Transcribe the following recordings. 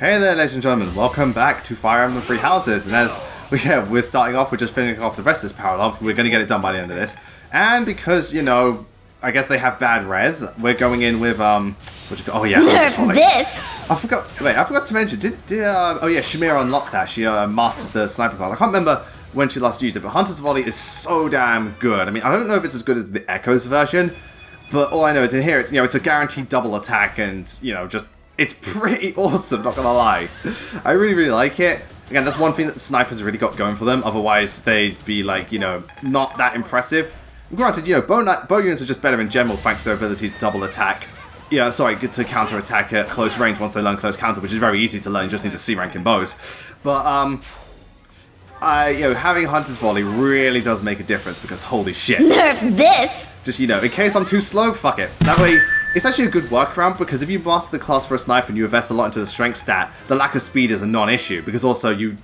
Hey there, ladies and gentlemen, welcome back to Fire Emblem Three Houses, and as we're starting off, we're just finishing off the rest of this parallel. We're going to get it done by the end of this, and because, you know, I guess they have bad res, we're going in with, oh yeah, Nerf this! I forgot to mention, oh yeah, Shamir unlocked that, she mastered the sniper class. I can't remember when she last used it, but Hunter's Volley is so damn good. I mean, I don't know if it's as good as the Echoes version, but all I know is in here, it's, you know, it's a guaranteed double attack, and, you know, just, it's pretty awesome, not gonna lie. I really, really like it. Again, that's one thing that the snipers really got going for them, otherwise they'd be, like, you know, not that impressive. Granted, you know, bow units are just better in general thanks to their ability to double attack. Yeah, sorry, to counter attack at close range once they learn close counter, which is very easy to learn, you just need to C rank in bows. But, you know, having Hunter's Volley really does make a difference because holy shit. Nerf this! Just, you know, in case I'm too slow, fuck it. That way, it's actually a good workaround because if you master the class for a sniper and you invest a lot into the strength stat, the lack of speed is a non-issue because also you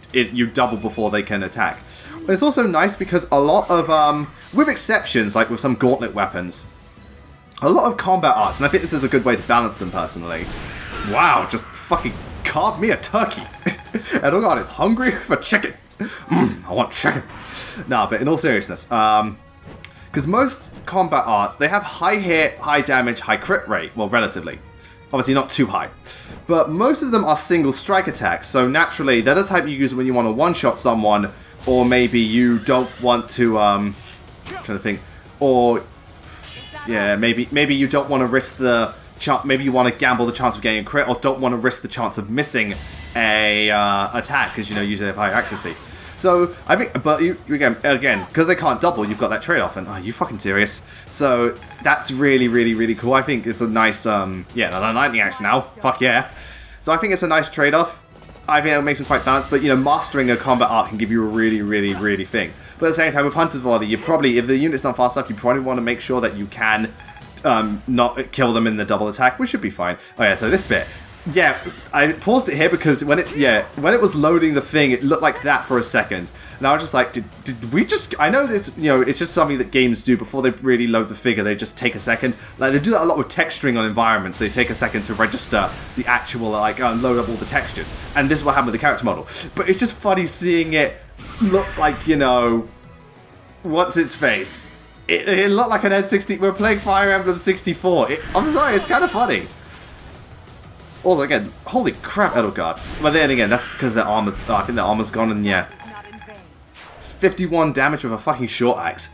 double before they can attack. But it's also nice because a lot of, with exceptions, like with some gauntlet weapons, a lot of combat arts, and I think this is a good way to balance them personally. Wow, just fucking carve me a turkey. Edelgard is hungry for chicken. I want chicken. Nah, but in all seriousness, because most combat arts, they have high hit, high damage, high crit rate. Well, relatively. Obviously not too high. But most of them are single strike attacks, so naturally, they're the type you use when you want to one-shot someone, or maybe you don't want to, I'm trying to think, or, yeah, maybe you don't want to risk the chance, maybe you want to gamble the chance of getting a crit, or don't want to risk the chance of missing a attack, because, you know, usually they have high accuracy. So, I think, but you again, because they can't double, you've got that trade-off, and are you fucking serious? So, that's really, really, really cool. I think it's a nice, yeah, the lightning axe now, fuck yeah. So I think it's a nice trade-off. I think it makes them quite balanced, but, you know, mastering a combat art can give you a really, really, really thing. But at the same time, with Hunter's Volley, you probably, if the unit's not fast enough, you probably want to make sure that you can not kill them in the double attack, which should be fine. Oh yeah, so this bit. Yeah, I paused it here because when it was loading the thing, it looked like that for a second. And I was just like, did we just... I know this, you know, it's just something that games do before they really load the figure. They just take a second. Like, they do that a lot with texturing on environments. They take a second to register the actual, like, load up all the textures. And this is what happened with the character model. But it's just funny seeing it look like, you know... What's its face? It looked like an N60... We're playing Fire Emblem 64. I'm sorry, it's kind of funny. Also, again, holy crap, Edelgard. But then again, that's because their armor's... I think their armor's gone, and yeah. It's 51 damage with a fucking short axe.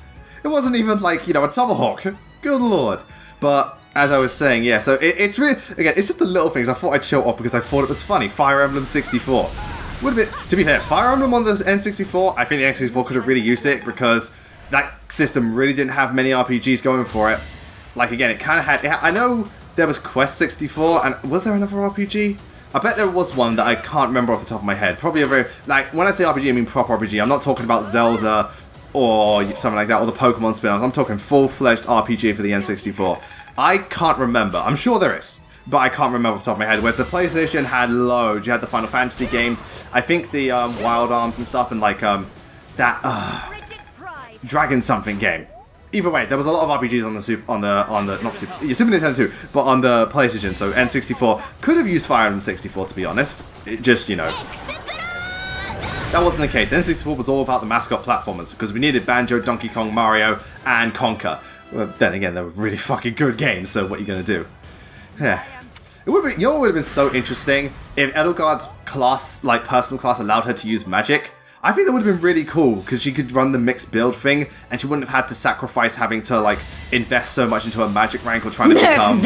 It wasn't even, like, you know, a tomahawk. Good lord. But, as I was saying, yeah, so it's really... Again, it's just the little things I thought I'd show off because I thought it was funny. Fire Emblem 64. Would have been... To be fair, Fire Emblem on the N64, I think the N64 could have really used it because that system really didn't have many RPGs going for it. Like, again, it kind of had... I know... There was Quest 64, and was there another RPG? I bet there was one that I can't remember off the top of my head. Probably a very... Like, when I say RPG, I mean proper RPG. I'm not talking about Zelda or something like that, or the Pokemon spin-offs. I'm talking full-fledged RPG for the N64. I can't remember. I'm sure there is, but I can't remember off the top of my head. Whereas the PlayStation had loads. You had the Final Fantasy games. I think the Wild Arms and stuff, and like that Dragon something game. Either way, there was a lot of RPGs on the Super Nintendo too, but on the PlayStation, so N64 could have used Fire Emblem 64 to be honest. It just, you know, that wasn't the case. N64 was all about the mascot platformers, because we needed Banjo, Donkey Kong, Mario, and Conker. Well, then again, they were really fucking good games, so what are you gonna do? Yeah. It would be, you know what would have been so interesting? If Edelgard's class, like personal class, allowed her to use magic. I think that would have been really cool, because she could run the mixed build thing, and she wouldn't have had to sacrifice having to, like, invest so much into a magic rank or trying to become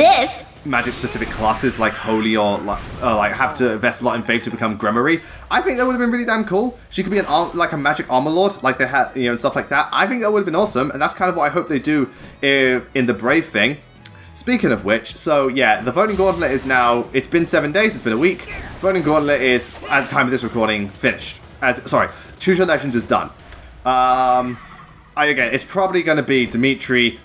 magic-specific classes like Holy or, like, have to invest a lot in Faith to become Gremory. I think that would have been really damn cool. She could be like a magic armor lord, like they had, you know, and stuff like that. I think that would have been awesome, and that's kind of what I hope they do in the Brave thing. Speaking of which, so yeah, the Voting Gauntlet is now, it's been 7 days, it's been a week. Voting Gauntlet is, at the time of this recording, finished. Choose Your Legend is done. Again, it's probably going to be Dimitri,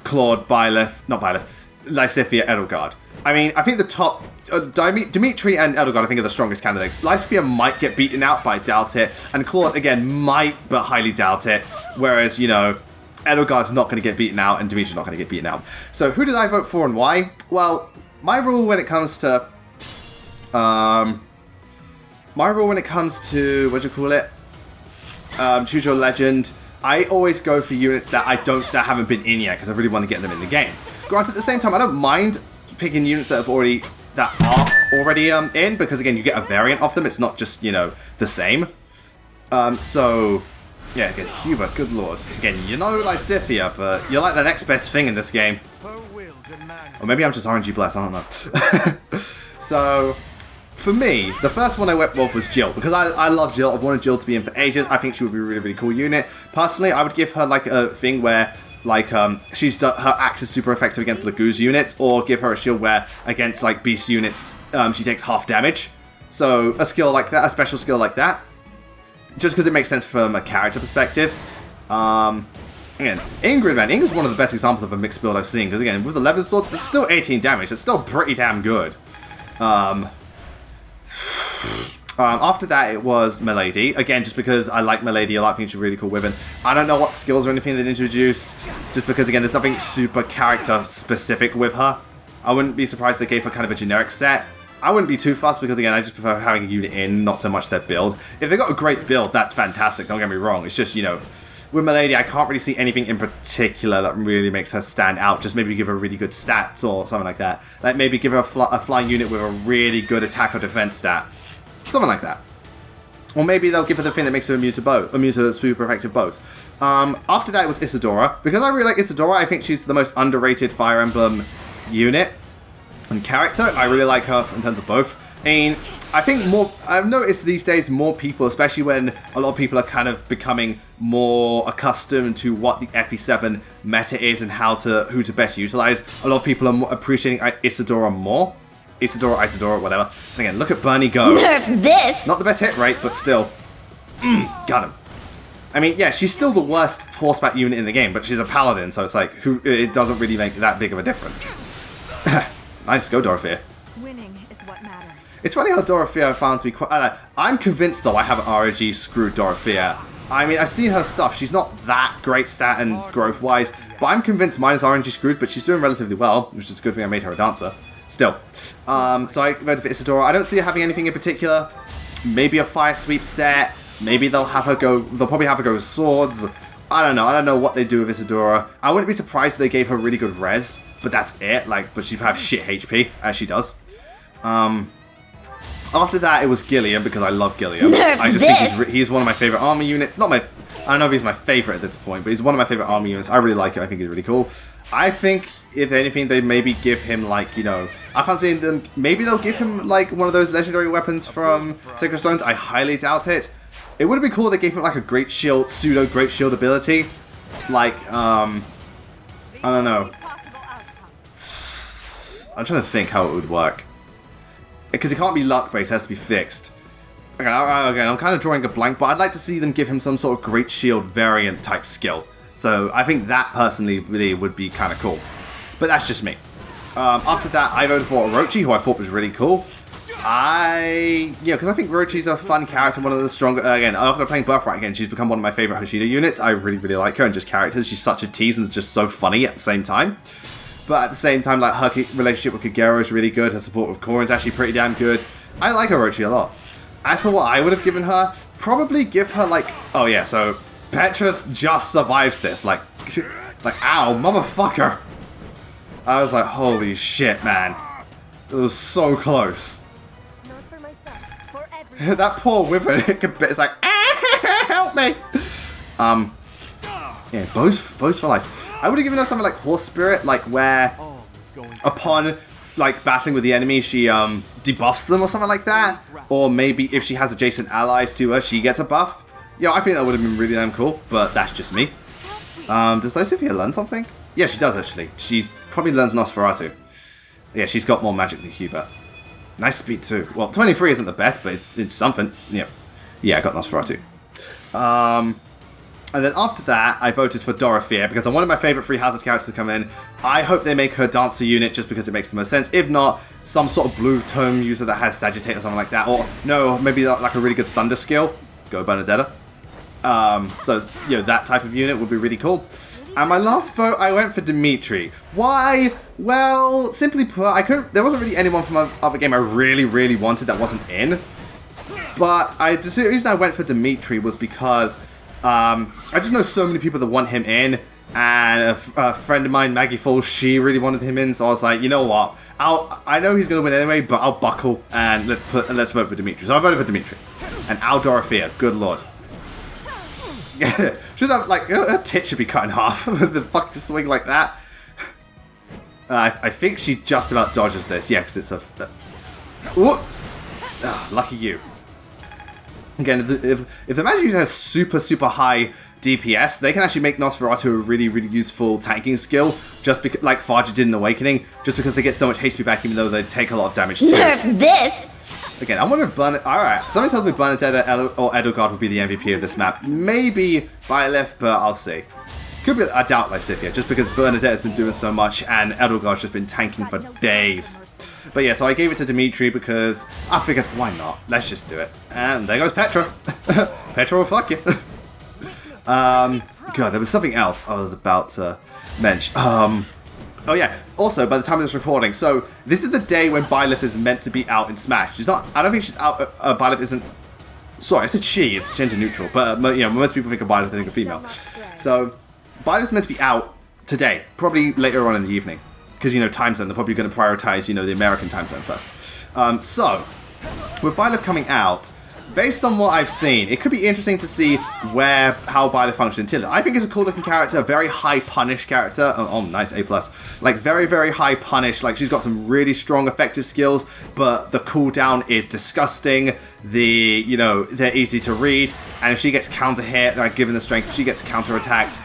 Claude, Lysithea, Edelgard. I mean, I think the top... Dimitri and Edelgard, I think, are the strongest candidates. Lysithea might get beaten out, but I doubt it. And Claude, again, might, but highly doubt it. Whereas, you know, Edelgard's not going to get beaten out, and Dimitri's not going to get beaten out. So, who did I vote for and why? Well, my rule when it comes to... my rule when it comes to, what do you call it? Choose your legend. I always go for units that that haven't been in yet because I really want to get them in the game. Granted, at the same time, I don't mind picking units that are already in, because again, you get a variant of them. It's not just, you know, the same. So yeah, again, Hubert, good lord. Again, you know Lysithia, but you're like the next best thing in this game. Or maybe I'm just RNG blessed, I don't know. So, for me, the first one I went with was Jill, because I love Jill. I've wanted Jill to be in for ages. I think she would be a really, really cool unit. Personally, I would give her like a thing where, like, her axe is super effective against Laguz units, or give her a shield where against like beast units, she takes half damage. So, a skill like that, a special skill like that. Just because it makes sense from a character perspective. Again, Ingrid, man. Ingrid's one of the best examples of a mixed build I've seen. Because again, with the 11 sword, it's still 18 damage. It's still pretty damn good. After that, it was Milady. Again, just because I like Milady a lot. I think she's really cool women. I don't know what skills or anything they'd introduce. Just because, again, there's nothing super character specific with her. I wouldn't be surprised if they gave her kind of a generic set. I wouldn't be too fussed because, again, I just prefer having a unit in, not so much their build. If they got a great build, that's fantastic, don't get me wrong. It's just, you know, with Milady, I can't really see anything in particular that really makes her stand out. Just maybe give her really good stats or something like that. Like maybe give her a flying unit with a really good attack or defense stat. Something like that. Or maybe they'll give her the thing that makes her immune to super effective bows. After that, it was Isadora. Because I really like Isadora, I think she's the most underrated Fire Emblem unit and character. I really like her in terms of both. And I think I've noticed these days more people, especially when a lot of people are kind of becoming more accustomed to what the FE7 meta is and who to best utilize. A lot of people are appreciating Isadora more. Isadora, whatever. And again, look at Bernie go. Nerf this! Not the best hit rate, but still. Got him. I mean, yeah, she's still the worst horseback unit in the game, but she's a paladin, so it's like, it doesn't really make that big of a difference. Nice, go Dorothea. Winning is what matters. It's funny how Dorothea I found to be quite... I'm convinced, though, I haven't RNG screwed Dorothea. I mean, I've seen her stuff. She's not that great stat and growth-wise, but I'm convinced mine is RNG screwed, but she's doing relatively well, which is a good thing I made her a dancer. Still. So I voted for Isadora. I don't see her having anything in particular. Maybe a fire sweep set. Maybe they'll probably have her go with swords. I don't know. I don't know what they do with Isadora. I wouldn't be surprised if they gave her really good res, but that's it. But she'd have shit HP, as she does. After that, it was Gilliam, because I love Gilliam. I just think he's one of my favorite army units. I don't know if he's my favorite at this point, but he's one of my favorite army units. I really like him. I think he's really cool. I think, if anything, they maybe give him, like, you know... I fancy them... Maybe they'll give him, like, one of those legendary weapons from Sacred Stones. I highly doubt it. It would have been cool if they gave him, like, a Great Shield, pseudo-Great Shield ability. Like, I don't know. I'm trying to think how it would work. Because it can't be luck-based, it has to be fixed. Okay, I'm kind of drawing a blank, but I'd like to see them give him some sort of Great Shield variant type skill. So I think that personally really would be kind of cool. But that's just me. After that, I voted for Orochi, who I thought was really cool. Because I think Orochi's a fun character, one of the stronger... again, after playing Birthright again, she's become one of my favorite Hoshida units. I really, really like her, and just characters. She's such a tease and just so funny at the same time. But at the same time, like, her relationship with Kagero is really good. Her support with Korin's actually pretty damn good. I like Orochi a lot. As for what I would have given her, probably give her, like... Oh, yeah, so... Petrus just survives this. Like, ow, motherfucker. I was like, holy shit, man. It was so close. Not for myself, for everyone. That poor wyvern, it's like, help me. Yeah, bows for life. I would have given her something like Horse Spirit, like where upon like battling with the enemy, she debuffs them or something like that. Or maybe if she has adjacent allies to her, she gets a buff. Yeah, I think that would have been really damn cool, but that's just me. Does Lysithia learn something? Yeah, she does actually. She probably learns Nosferatu. Yeah, she's got more magic than Hubert. Nice speed too. Well, 23 isn't the best, but it's something. Yeah, I got Nosferatu. And then after that, I voted for Dorothea, because I wanted my favourite Free Hazard characters to come in. I hope they make her Dancer unit, just because it makes the most sense. If not, some sort of blue tome user that has Sagitate or something like that. Or, no, maybe like a really good Thunder skill. Go Bernadetta. So, that type of unit would be really cool. And my last vote, I went for Dimitri. Why? Well, simply put, there wasn't really anyone from other game I really, really wanted that wasn't in. But the reason I went for Dimitri was because I just know so many people that want him in. And a friend of mine, Maggie Falls, she really wanted him in, so I was like, you know what? I know he's gonna win anyway, but I'll buckle and let's vote for Dimitri. So I voted for Dimitri. And Al Dorothea, good lord. Should have like her tit should be cut in half with the fucking swing like that. I think she just about dodges this, yeah, because it's a. Lucky you. Again, if the magic user has super high DPS, they can actually make Nosferatu a really useful tanking skill, just because, like Faja did in Awakening, just because they get so much HP back even though they take a lot of damage too. Nerf this! Again, I'm wondering if alright, something tells me Bernadette or Edelgard would be the MVP of this map. Maybe Byleth, but I'll see. Could be, I doubt Lysithia, just because Bernadette has been doing so much and Edelgard's just been tanking for days. But yeah, so I gave it to Dimitri because I figured, why not? Let's just do it. And there goes Petra. Petra will fuck you. God, there was something else I was about to mention. Oh yeah, also, by the time of this recording, so this is the day when Byleth is meant to be out in Smash. She's not, I don't think she's out, Byleth isn't, sorry, I said she, it's gender neutral, but you know, most people think of Byleth think of female. So, Byleth's meant to be out today, probably later on in the evening. Because, you know, time zone, they're probably going to prioritize, you know, the American time zone first. So, with Byleth coming out, based on what I've seen, it could be interesting to see how Byleth functions in Tiller. I think it's a cool looking character, a very high punish character. Oh, nice, A+. Like, very high punish. Like, she's got some really strong effective skills, but the cooldown is disgusting. You know, they're easy to read. And if she gets counter hit, like, given the strength, if she gets counter attacked,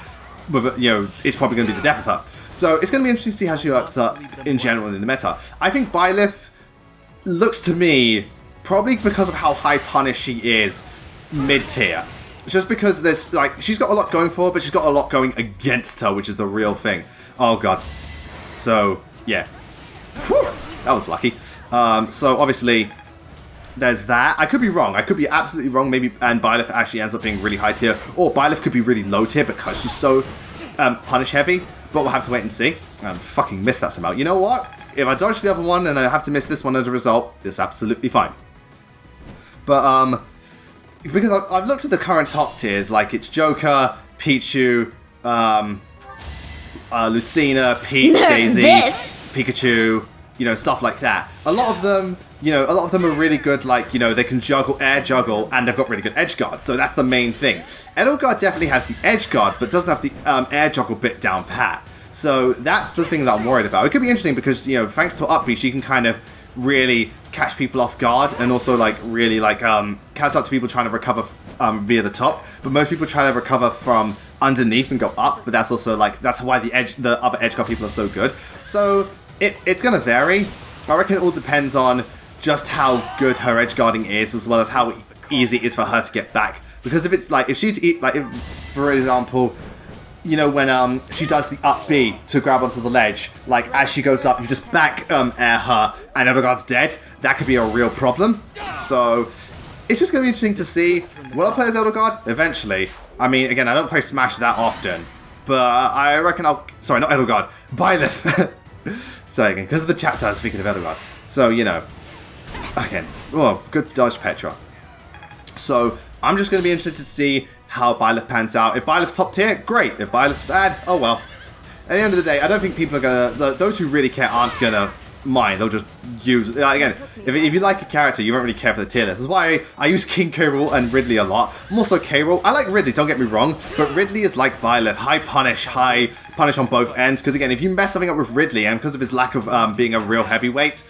you know, it's probably going to be the death of her. So, it's going to be interesting to see how she works up in general in the meta. I think Byleth looks to me, probably because of how high punish she is, mid-tier. Just because there's, like, she's got a lot going for her, but she's got a lot going against her, which is the real thing. Oh, God. So, yeah. Whew, that was lucky. So, obviously, there's that. I could be wrong. I could be absolutely wrong, maybe, and Byleth actually ends up being really high tier. Or Byleth could be really low tier because she's so punish heavy. But we'll have to wait and see. Fucking missed that somehow. You know what? If I dodge the other one and I have to miss this one as a result, it's absolutely fine. But, because I've looked at the current top tiers, like it's Joker, Pichu, Lucina, Peach, Daisy, Pikachu, you know, stuff like that. A lot of them, you know, are really good, like, you know, they can air juggle, and they've got really good edge guard, so that's the main thing. Edelgard definitely has the edge guard, but doesn't have the air juggle bit down pat. So that's the thing that I'm worried about. It could be interesting because, you know, thanks to her up B, she can kind of really catch people off guard, and also, like, really, like, catch up to people trying to recover via the top. But most people try to recover from underneath and go up, but that's also, like, that's why the other edge guard people are so good. So it's going to vary. I reckon it all depends on just how good her edge guarding is, as well as how easy it is for her to get back. Because if it's like, if she's, like, for example, you know, when she does the up B to grab onto the ledge, like, as she goes up, you just back air her, and Edelgard's dead, that could be a real problem. So, it's just going to be interesting to see. Will I play as Edelgard? Eventually. I mean, again, I don't play Smash that often, but I reckon sorry, not Edelgard, Byleth. Sorry again, because of the chapter I was speaking of Edelgard. So, you know, again, oh, good dodge, Petra. So, I'm just going to be interested to see how Byleth pans out. If Byleth's top tier, great. If Byleth's bad, oh well. At the end of the day, I don't think people are going to, those who really care aren't going to mind. They'll just use, again, if you like a character, you won't really care for the tier list. That's why I use King K. Rool and Ridley a lot. I'm also K. Rool. I like Ridley, don't get me wrong, but Ridley is like Byleth. High punish on both ends. Because again, if you mess something up with Ridley, and because of his lack of being a real heavyweight,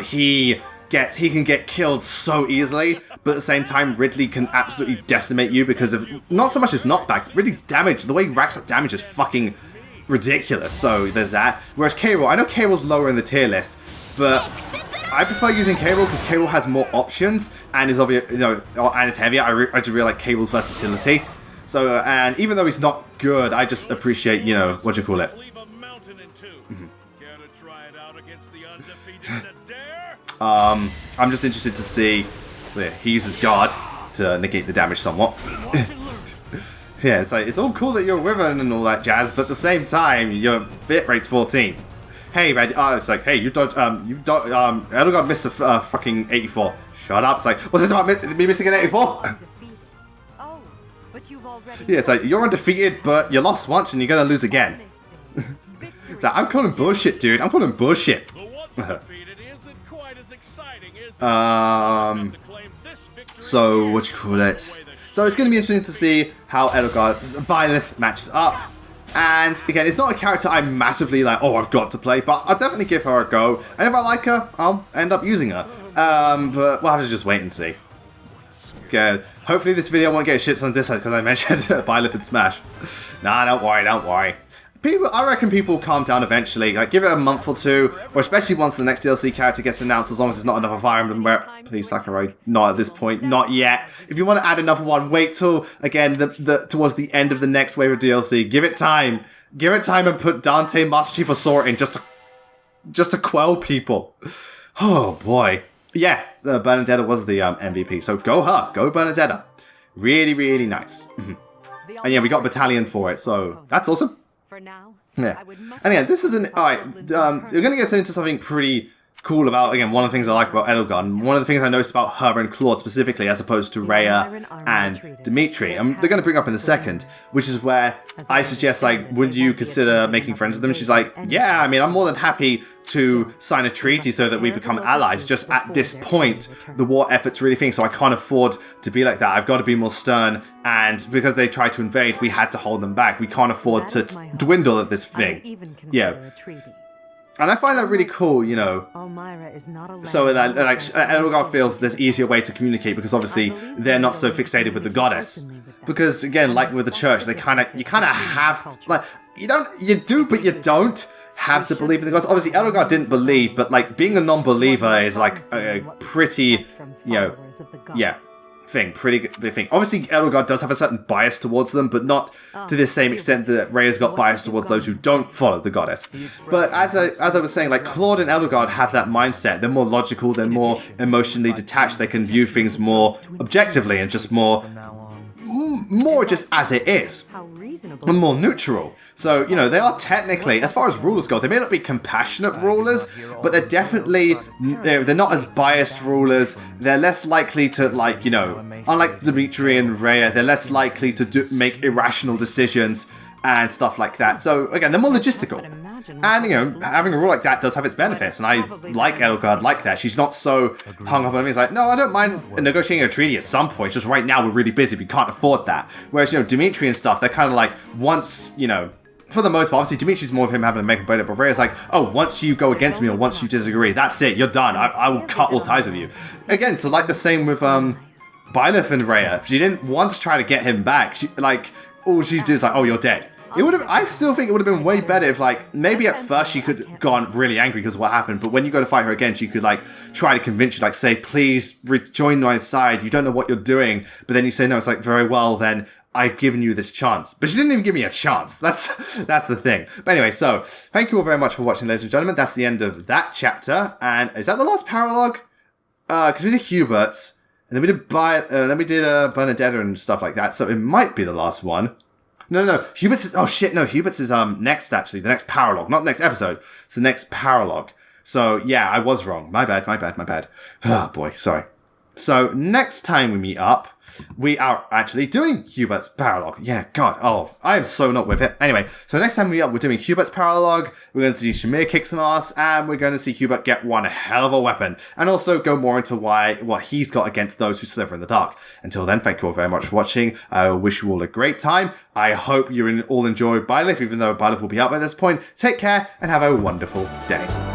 he can get killed so easily, but at the same time, Ridley can absolutely decimate you because of, not so much his knockback, Ridley's damage, the way he racks up damage is fucking ridiculous, so there's that. Whereas K. Rool, I know K. Rool's lower in the tier list, but I prefer using K. Rool because K. Rool has more options, and is obvious, you know, and is heavier. I just really like K. Rool's versatility. So, and even though he's not good, I just appreciate, you know, what you call it. I'm just interested to see. So yeah, he uses guard to negate the damage somewhat. Yeah, it's like, it's all cool that you're a Wyvern and all that jazz, but at the same time, your fit rate's 14. Hey, man, it's like, hey, Edelgard missed a fucking 84. shut up. It's like, what's this about me missing an 84? Undefeated. Oh, but you've already Yeah, it's like, you're undefeated, but you lost once and you're gonna lose again. It's like, I'm calling bullshit, dude. I'm calling bullshit. So, what you call it? So it's going to be interesting to see how Edelgard's Byleth matches up. And again, it's not a character I'm massively like, oh, I've got to play, but I'll definitely give her a go. And if I like her, I'll end up using her. But we'll have to just wait and see. Okay, hopefully this video won't get shit on this because I mentioned Byleth and Smash. Nah, don't worry, don't worry. I reckon people will calm down eventually. Like, give it a month or two, or especially once the next DLC character gets announced, as long as it's not another Fire Emblem where... Please, Sakurai, not at this point, not yet. If you want to add another one, wait till, again, towards the end of the next wave of DLC. Give it time. Give it time and put Dante, Master Chief, or Sora in just to quell people. Oh, boy. Yeah, Bernadetta was the MVP, so go her. Go Bernadetta. Really, really nice. And yeah, we got Battalion for it, so that's awesome. For now, yeah. And yeah, this is an... Alright, we're going to get into something pretty cool about, again, one of the things I like about Edelgard, and one of the things I noticed about her and Claude specifically, as opposed to Rhea and Dimitri, and they're going to bring up in a second, which is where I suggest, like, would you consider making friends with them? She's like, yeah, I mean, I'm more than happy to sign a treaty so that we become allies. Just at this point, the war effort's really thing, so I can't afford to be like that. I've got to be more stern, and because they tried to invade, we had to hold them back. We can't afford to dwindle at this thing. Yeah. And I find that really cool, you know. So that like Edelgard feels there's easier way to communicate because obviously they're not so fixated with the goddess. Because again, like with the church, you kind of have like you do, but you don't have to believe in the goddess. Obviously, Edelgard didn't believe, but like being a non-believer is like a pretty, you know, pretty good thing. Obviously, Edelgard does have a certain bias towards them, but not to the same extent that Rhea's got bias towards those who don't follow the goddess. But as I was saying, like Claude and Edelgard have that mindset. They're more logical, they're more emotionally detached, they can view things more objectively and just more just as it is. And more neutral. So, you know, they are technically, as far as rulers go, they may not be compassionate rulers, but they're definitely, they're not as biased rulers. They're less likely to, like, you know, unlike Dimitri and Rhea, they're less likely to make irrational decisions and stuff like that. So, again, they're more logistical. And, you know, having a rule like that does have its benefits, and I like Edelgard like that. She's not so hung up on me. It's like, no, I don't mind negotiating a treaty at some point, just right now we're really busy, we can't afford that. Whereas, you know, Dimitri and stuff, they're kind of like, once, you know, for the most part, obviously Dimitri's more of him having to make a budget, but Rhea's like, oh, once you go against me or once you disagree, that's it, you're done, I will cut all ties with you. Again, so like the same with Byleth and Rhea. She didn't once try to get him back. She, like, all she did is like, oh, you're dead. It would have. I still think it would have been way better if, like, maybe at first she could have gone really angry because of what happened, but when you go to fight her again, she could, like, try to convince you, like, say, please rejoin my side, you don't know what you're doing, but then you say no, it's like, very well, then I've given you this chance. But she didn't even give me a chance. That's the thing. But anyway, so, thank you all very much for watching, ladies and gentlemen. That's the end of that chapter, and is that the last paralogue? Because we did Hubert's, and then we did Bernadetta and stuff like that, so it might be the last one. No, Hubert's is... Oh, shit, no, Hubert's is next, actually. The next paralogue. Not the next episode. It's the next paralogue. So, yeah, I was wrong. My bad. Oh, boy, sorry. So, next time we meet up, we are actually doing Hubert's paralogue. Yeah, God, oh, I am so not with it. Anyway, so next time we meet up, we're doing Hubert's paralogue, we're going to see Shamir kick some ass, and we're going to see Hubert get one hell of a weapon, and also go more into what he's got against those who sliver in the dark. Until then, thank you all very much for watching. I wish you all a great time. I hope you all enjoyed Byleth, even though Byleth will be out by this point. Take care, and have a wonderful day.